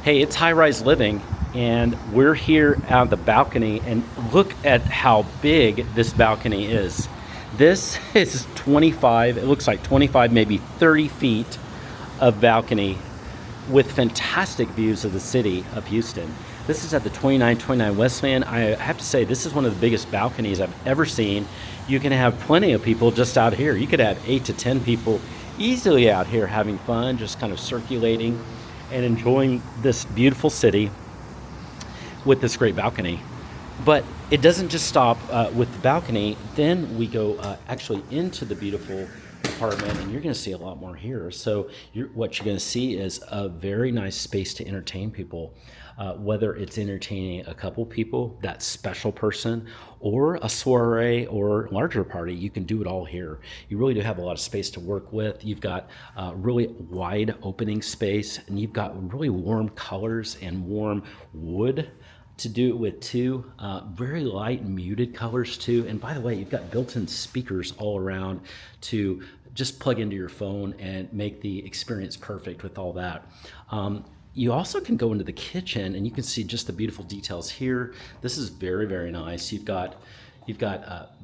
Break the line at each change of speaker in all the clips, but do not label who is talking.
Hey, it's high-rise living, and we're here on the balcony, and look at how big this balcony is. This is 25, it looks like 25, maybe 30 feet of balcony with fantastic views of the city of Houston. This is at the 2929 Weslayan. I have to say, this is one of the biggest balconies I've ever seen. You can have plenty of people just out here. You could have 8 to 10 people easily out here having fun, just kind of circulating and enjoying this beautiful city with this great balcony. But it doesn't just stop with the balcony. Then we go actually into the beautiful apartment, and you're going to see a lot more here. So what you're going to see is a very nice space to entertain people, whether it's entertaining a couple people, that special person, or a soiree or larger party. You can do it all here. You really do have a lot of space to work with. You've got really wide opening space, and you've got really warm colors and warm wood to do it with too. Very light muted colors too. And by the way, you've got built-in speakers all around to just plug into your phone and make the experience perfect with all that. You also can go into the kitchen, and you can see just the beautiful details here. This is very, very nice. You've got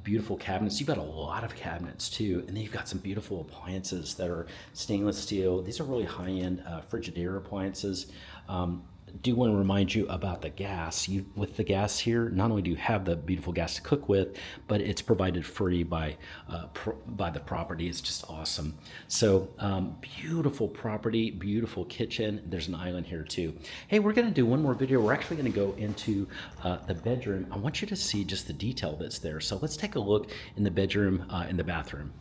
beautiful cabinets. You've got a lot of cabinets too, and then you've got some beautiful appliances that are stainless steel. These are really high-end Frigidaire appliances. Do want to remind you about the gas. With the gas here, not only do you have the beautiful gas to cook with, but it's provided free by the property. It's just awesome. So beautiful property, beautiful kitchen. There's an island here too. Hey, we're going to do one more video. We're actually going to go into the bedroom. I want you to see just the detail that's there. So let's take a look in the bedroom, in the bathroom.